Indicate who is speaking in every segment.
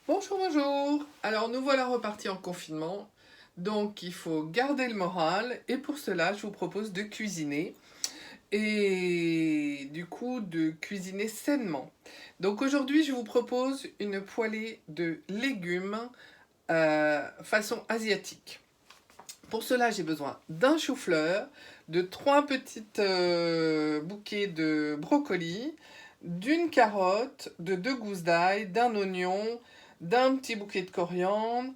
Speaker 1: Bonjour, bonjour. Alors nous voilà repartis en confinement. Donc il faut garder le moral et pour cela je vous propose de cuisiner et du coup de cuisiner sainement. Donc aujourd'hui je vous propose une poêlée de légumes façon asiatique. Pour cela j'ai besoin d'un chou-fleur, de 3 petites bouquets de brocolis, d'une carotte, de 2 gousses d'ail, d'un oignon, d'un petit bouquet de coriandre,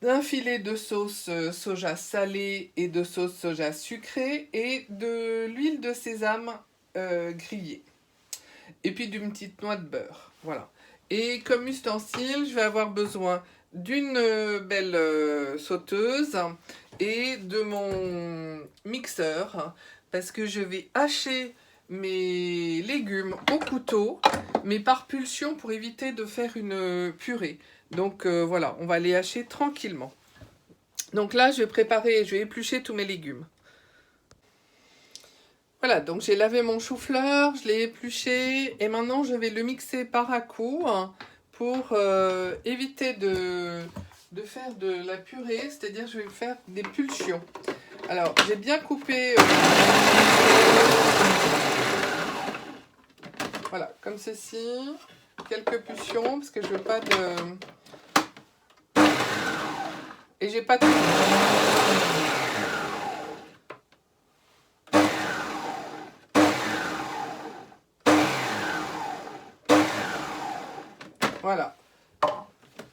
Speaker 1: d'un filet de sauce soja salée et de sauce soja sucrée et de l'huile de sésame grillée. Et puis d'une petite noix de beurre. Voilà. Et comme ustensile, je vais avoir besoin d'une belle sauteuse et de mon mixeur parce que je vais hacher mes légumes au couteau, mais par pulsion pour éviter de faire une purée. Donc voilà, on va les hacher tranquillement. Donc là, je vais éplucher tous mes légumes. Voilà, donc j'ai lavé mon chou-fleur, je l'ai épluché et maintenant je vais le mixer par à-coups pour éviter de faire de la purée, c'est-à-dire je vais faire des pulsions. Alors j'ai bien coupé, voilà, comme ceci, quelques pulsions parce que je veux pas de... Et j'ai pas de... Voilà.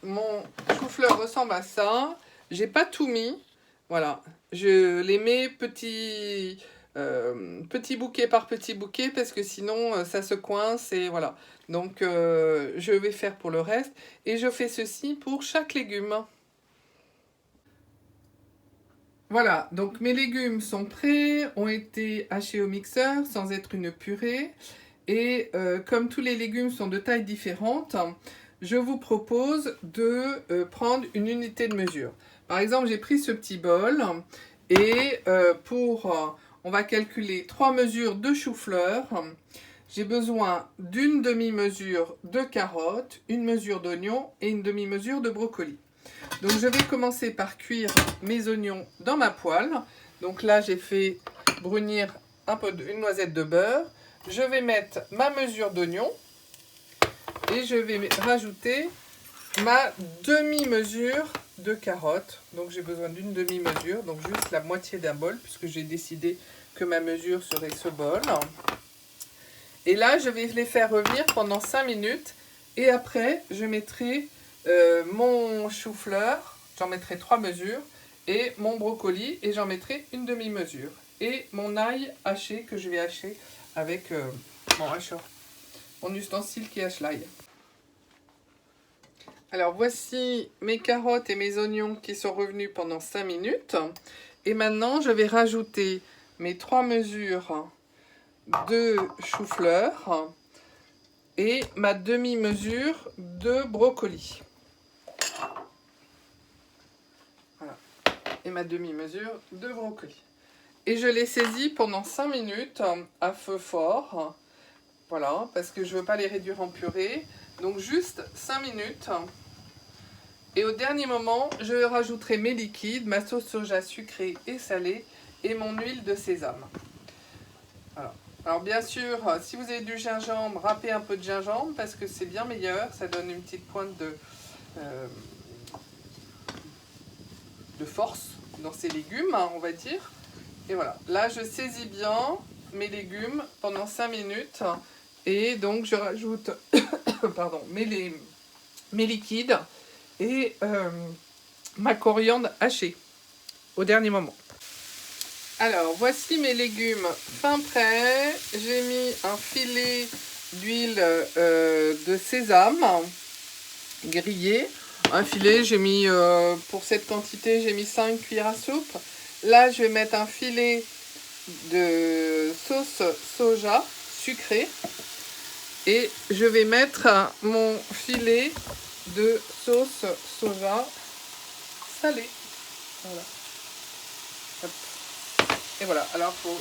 Speaker 1: Mon chou-fleur ressemble à ça. J'ai pas tout mis. Voilà. Je les mets petit bouquet par petit bouquet parce que sinon ça se coince et voilà. Donc je vais faire pour le reste. Et je fais ceci pour chaque légume. Voilà, donc mes légumes sont prêts, ont été hachés au mixeur sans être une purée. Et comme tous les légumes sont de tailles différentes, je vous propose de prendre une unité de mesure. Par exemple, j'ai pris ce petit bol et on va calculer 3 mesures de chou-fleur. J'ai besoin d'une demi-mesure de carottes, une mesure d'oignon et une demi-mesure de brocoli. Donc je vais commencer par cuire mes oignons dans ma poêle. Donc là j'ai fait brunir une noisette de beurre. Je vais mettre ma mesure d'oignon et je vais rajouter ma demi-mesure de carottes. Donc j'ai besoin d'une demi-mesure, donc juste la moitié d'un bol puisque j'ai décidé que ma mesure serait ce bol. Et là je vais les faire revenir pendant 5 minutes et après je mettrai mon chou-fleur, j'en mettrai 3 mesures, et mon brocoli, et j'en mettrai une demi-mesure. Et mon ail haché, que je vais hacher avec mon hacheur, mon ustensile qui hache l'ail. Alors voici mes carottes et mes oignons qui sont revenus pendant 5 minutes. Et maintenant, je vais rajouter mes 3 mesures de chou-fleur et ma demi-mesure de brocoli. Voilà. Et ma demi-mesure de brocoli. Et je les saisis pendant 5 minutes à feu fort. Voilà, parce que je ne veux pas les réduire en purée. Donc juste 5 minutes. Et au dernier moment, je rajouterai mes liquides, ma sauce soja sucrée et salée et mon huile de sésame. Voilà. Alors bien sûr, si vous avez du gingembre, râpez un peu de gingembre parce que c'est bien meilleur. Ça donne une petite pointe de force dans ces légumes, on va dire. Et voilà, là je saisis bien mes légumes pendant 5 minutes et donc je rajoute pardon, mes liquides et ma coriandre hachée au dernier moment. Alors voici mes légumes fin prêts. J'ai mis un filet d'huile de sésame grillée. Un filet, j'ai mis pour cette quantité, j'ai mis 5 cuillères à soupe. Là, je vais mettre un filet de sauce soja sucrée et je vais mettre mon filet de sauce soja salée. Voilà. Hop. Et voilà, alors il faut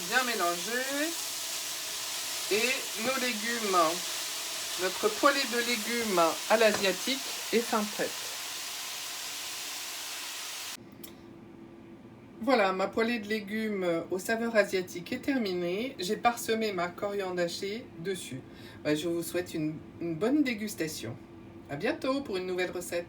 Speaker 1: bien mélanger et nos légumes Notre poêlée de légumes à l'asiatique est fin prête. Voilà, ma poêlée de légumes aux saveurs asiatiques est terminée. J'ai parsemé ma coriandre hachée dessus. Je vous souhaite une bonne dégustation. À bientôt pour une nouvelle recette.